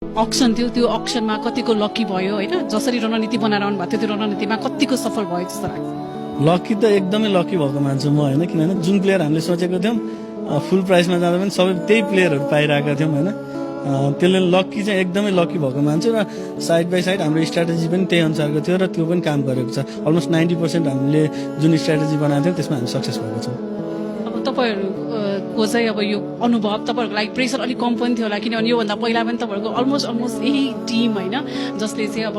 Auction थियो त्यो अक्सनमा कतिको लकी भयो होइन जसरी रणनीति बनाएर आउनु भएको थियो त्यो रणनीतिमा कतिको सफल भयो जस्तो लाग्छ लकी त एकदमै लकी भएको मान्छे म होइन किनभने जुन प्लेयर हामीले सोचेको थियौँ फुल प्राइसमा जाँदा पनि सबै त्यही प्लेयरहरू पाइरहेका थियौँ होइन त्यसले लकी चाहिँ एकदमै लकी भएको मान्छे र साइड बाई साइड हाम्रो स्ट्राटेजी पनि त्यही अनुसारको थियो र त्यो पनि काम गरेको छ अलमोस्ट 90% हामीले जुन स्ट्राटेजी बनाएको थियौँ त्यसमा हामी सक्सेस भएको छौँ अब तपाईँहरूको चाहिँ अब यो अनुभव तपाईँहरूको लागि प्रेसर अलिक कम पनि थियो होला किनभने योभन्दा पहिला पनि तपाईँहरूको अलमोस्ट यही टिम होइन जसले चाहिँ अब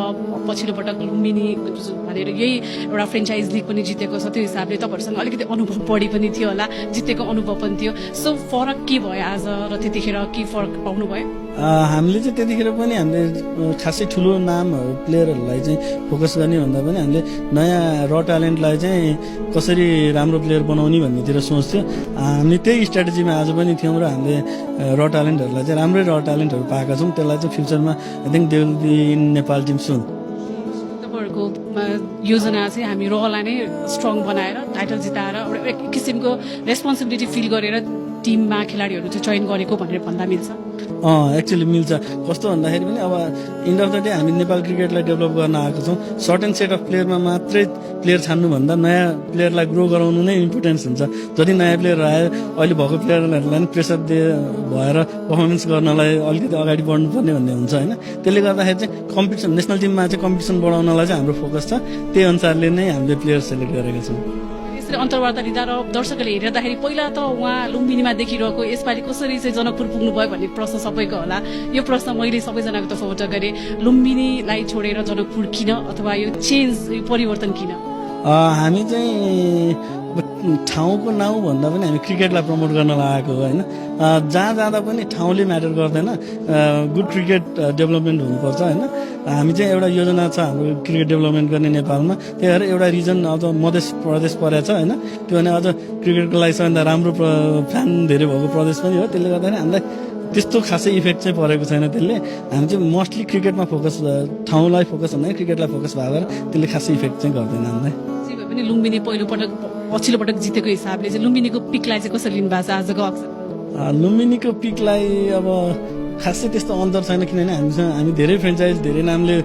पछिल्लो पटक लुम्बिनी भनेर यही एउटा फ्रेन्चाइज लिग पनि जितेको छ त्यो हिसाबले तपाईँहरूसँग अलिकति अनुभव बढी पनि थियो होला जितेको अनुभव पनि थियो सो फरक के भयो आज र त्यतिखेर के फरक पाउनुभयो हामीले चाहिँ त्यतिखेर पनि हामीले खासै ठुलो नामहरू प्लेयरहरूलाई चाहिँ फोकस गर्ने भन्दा पनि हामीले नयाँ र ट्यालेन्टलाई चाहिँ कसरी राम्रो प्लेयर बनाउने भन्नेतिर सोच्थ्यो हामीले त्यही स्ट्राटेजीमा आज पनि थियौँ र हामीले र ट्यालेन्टहरूलाई चाहिँ राम्रै र ट्यालेन्टहरू पाएका छौँ त्यसलाई चाहिँ फ्युचरमा I think they will be in Nepal team सुन तपाईँहरूको योजना चाहिँ हामी रहलाई नै स्ट्रङ बनाएर टाइटल जिताएर एउटा एक किसिमको रेस्पोन्सिबिलिटी फिल गरेर टिममा खेलाडीहरू चाहिँ चयन गरेको भनेर भन्दा मिल्छ एक्चुअली मिल्छ कस्तो भन्दाखेरि पनि अब इन्ड अफ द डे हामी नेपाल क्रिकेटलाई डेभलप गर्न आएको छौँ सर्टेन सेट अफ प्लेयरमा मात्रै प्लेयर छान्नुभन्दा नयाँ प्लेयरलाई ग्रो गराउनु नै इम्पोर्टेन्स हुन्छ जति नयाँ प्लेयर आयो अहिले भएको प्लेयरहरूलाई पनि प्रेसर भएर पर्फर्मेन्स गर्नलाई अलिकति अगाडि बढ्नुपर्ने भन्ने हुन्छ होइन त्यसले गर्दाखेरि चाहिँ कम्पिटिसन नेसनल टिममा चाहिँ कम्पिटिसन बढाउनलाई चाहिँ हाम्रो फोकस छ त्यही अनुसारले नै हामीले प्लेयर सेलेक्ट गरेका छौँ यसरी अन्तर्वार्ता लिँदा र दर्शकहरूले हेर्दाखेरि पहिला त उहाँ लुम्बिनीमा देखिरहेको यसपालि कसरी चाहिँ जनकपुर पुग्नुभयो भन्ने प्रश्न सबैको होला यो प्रश्न मैले सबैजनाको तर्फबाट गरेँ लुम्बिनीलाई छोडेर जनकपुर किन अथवा यो चेन्ज यो परिवर्तन किन हामी चाहिँ ठाउँको नाउँ भन्दा पनि हामी क्रिकेटलाई प्रमोट गर्न लागेको हो होइन जहाँ जाँदा पनि ठाउँले म्याटर गर्दैन गुड क्रिकेट डेभलपमेन्ट हुनुपर्छ होइन हामी चाहिँ एउटा योजना छ हाम्रो क्रिकेट डेभलपमेन्ट गर्ने नेपालमा त्यही भएर एउटा रिजन अझ मध्य प्रदेश परेको छ होइन त्यो भने अझ क्रिकेटको लागि सबैभन्दा राम्रो फ्यान धेरै भएको प्रदेश पनि हो त्यसले गर्दाखेरि हामीलाई त्यस्तो खासै इफेक्ट चाहिँ परेको छैन त्यसले हामी चाहिँ मोस्टली क्रिकेटमा फोकस ठाउँलाई फोकस भन्दा क्रिकेटलाई फोकस भएर त्यसले खासै इफेक्ट चाहिँ गर्दैन हामीलाई जे भए पनि लुम्बिनी पछिल्लो पटक जितेको हिसाबले चाहिँ लुम्बिनीको पिकलाई चाहिँ कसरी लिनु भएको छ आजको अक्सर लुम्बिनीको पिकलाई अब खासै त्यस्तो अन्तर छैन किनभने हामी धेरै फ्रेन्चाइज धेरै नामले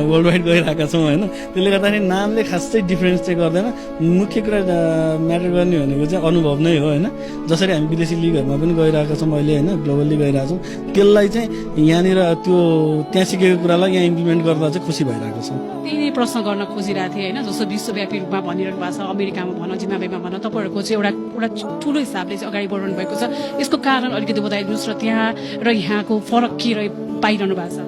वर्ल्ड वाइड गइरहेका छौँ होइन त्यसले गर्दाखेरि नामले खासै डिफ्रेन्स चाहिँ गर्दैन मुख्य कुरा म्याटर गर्ने भनेको चाहिँ अनुभव नै हो होइन जसरी हामी विदेशी लिगहरूमा पनि गइरहेका छौँ अहिले होइन ग्लोबल्ली गइरहेको छौँ त्यसलाई चाहिँ यहाँनिर त्यो त्यहाँ सिकेको कुरालाई यहाँ इम्प्लिमेन्ट गर्दा चाहिँ खुसी भइरहेको छ त्यही नै प्रश्न गर्न खोजिरहेको थिएँ होइन जस्तो विश्वव्यापी रूपमा भनिरहनु भएको छ अमेरिकामा भन जिम्बाब्वेमा भन तपाईँहरूको चाहिँ एउटा ठुलो हिसाबले चाहिँ अगाडि बढाउनु भएको छ यसको कारण अलिकति बताइदिनुहोस् र त्यहाँ र यहाँको फरक के पाइरहनु भएको छ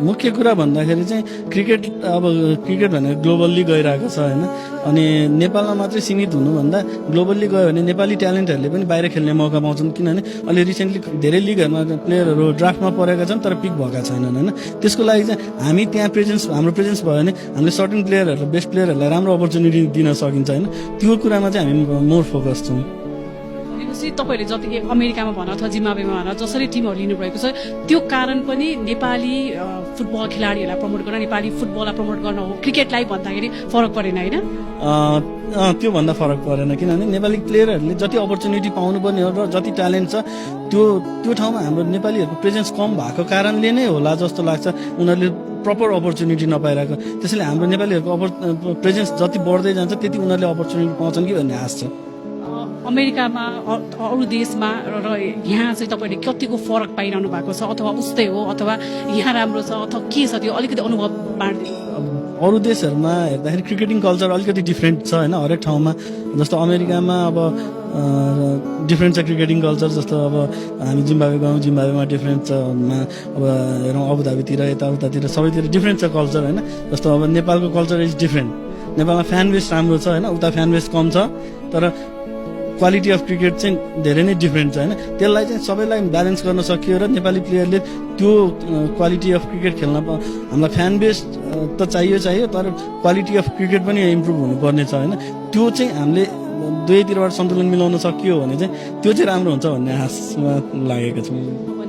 मुख्य कुरा भन्दाखेरि चाहिँ क्रिकेट भनेर ग्लोबल्ली गइरहेको छ होइन अनि नेपालमा मात्रै सीमित हुनुभन्दा ग्लोबल्ली गयो भने नेपाली ट्यालेन्टहरूले पनि बाहिर खेल्ने मौका पाउँछन् किनभने अहिले रिसेन्टली धेरै लिगहरूमा प्लेयरहरू ड्राफ्टमा परेका छन् तर पिक भएका छैनन् होइन त्यसको लागि चाहिँ हामी त्यहाँ हाम्रो प्रेजेन्स भयो भने हामीले सर्टेन प्लेयरहरूलाई बेस्ट प्लेयरहरूलाई राम्रो अपर्च्युनिटी दिन सकिन्छ होइन त्यो कुरामा चाहिँ हामी मोर फोकस छौँ तपाईँहरूले जति अमेरिकामा भन अथवा जिम्बाब्वेमा भन जसरी टिमहरू लिनुभएको छ त्यो कारण पनि नेपाली फुटबल खेलाडीहरूलाई प्रमोट गर्न नेपाली फुटबललाई प्रमोट गर्न हो क्रिकेटलाई भन्दाखेरि फरक परेन होइन त्योभन्दा फरक परेन किनभने नेपाली प्लेयरहरूले जति अपर्च्युनिटी पाउनुपर्ने हो र जति ट्यालेन्ट छ त्यो ठाउँमा हाम्रो नेपालीहरूको प्रेजेन्स कम भएको कारणले नै होला जस्तो लाग्छ उनीहरूले प्रपर अपर्च्युनिटी नपाइरहेको त्यसैले हाम्रो नेपालीहरूको प्रेजेन्स जति बढ्दै जान्छ त्यति उनीहरूले अपर्च्युनिटी पाउँछन् कि भन्ने आश छ अमेरिकामा अरू देशमा र यहाँ चाहिँ तपाईँले कतिको फरक पाइरहनु भएको छ अथवा उस्तै हो अथवा यहाँ राम्रो छ अथवा के छ त्यो अलिकति अनुभव बाँड्दै अरू देशहरूमा हेर्दाखेरि क्रिकेटिङ कल्चर अलिकति डिफ्रेन्ट छ होइन हरेक ठाउँमा जस्तो अमेरिकामा अब डिफ्रेन्ट छ क्रिकेटिङ कल्चर जस्तो अब हामी जिम्बाब्वे गयौँ जिम्बाब्वेमा डिफ्रेन्ट छ अब हेरौँ अबुधाबीतिर यताउतातिर सबैतिर डिफ्रेन्ट छ कल्चर होइन जस्तो अब नेपालको कल्चर इज डिफ्रेन्ट नेपालमा फ्यान बेस राम्रो छ होइन उता फ्यान बेस कम छ तर क्वालिटी अफ क्रिकेट चाहिँ धेरै नै डिफ्रेन्ट छ होइन त्यसलाई चाहिँ सबैलाई ब्यालेन्स गर्न सकियो र नेपाली प्लेयरले त्यो क्वालिटी अफ क्रिकेट खेल्न हामीलाई फ्यान बेस त चाहियो तर क्वालिटी अफ क्रिकेट पनि इम्प्रुभ हुनुपर्ने छ होइन त्यो चाहिँ हामीले दुवैतिरबाट सन्तुलन मिलाउन सकियो भने चाहिँ त्यो चाहिँ राम्रो हुन्छ भन्ने आशमा लागेको छ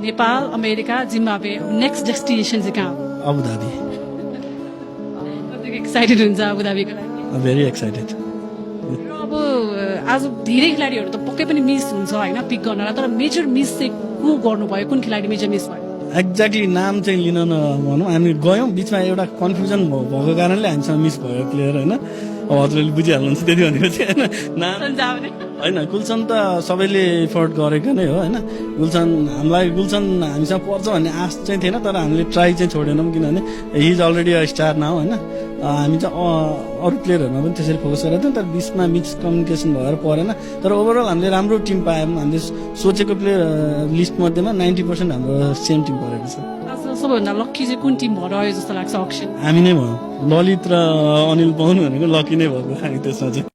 Nepal America Zimbabwe next destination चाहिँ कहाँ हो अबुधाबी एक्साइटेड हुन्छ अबुधाबीको लागि भेरी एक्साइटेड अब आज धेरै खेलाडीहरू त पक्कै पनि मिस हुन्छ होइन पिक गर्नलाई तर मेजर मिस चाहिँ को गर्नुभयो कुन खेलाडी मेजर मिस भयो एक्ज्याक्टली नाम चाहिँ लिन नभनौँ, हामी गयौँ बिचमा एउटा कन्फ्युजन भएको कारणले हामीसँग मिस भयो प्लेयर होइन। अब हजुरले बुझिहाल्नुहुन्छ त्यति भनेको चाहिँ होइन। नाम होइन, गुलसन त सबैले एफोर्ट गरेको नै हो होइन। गुलसन गुलसन हामीसँग पर्छ भन्ने आश चाहिँ थिएन, तर हामीले ट्राई चाहिँ छोडेनौँ किनभने he is already a star now होइन। हामी चाहिँ अरू प्लेयरहरूमा पनि त्यसरी फोकस गरेको थियौँ, तर बिचमा मिसकम्युनिकेसन भएर परेन। तर ओभरअल हामीले राम्रो टिम पायौँ। हामीले सोचेको प्लेयर लिस्ट मध्येमा 90% हाम्रो सेम टिम परेको छ। सबैभन्दा लक्की चाहिँ कुन टिम भएर आयो जस्तो लाग्छ अक्सन? हामी नै भयौँ, ललित र अनिल पाउनु भनेको लकी नै भएको हामी त्यसमा चाहिँ।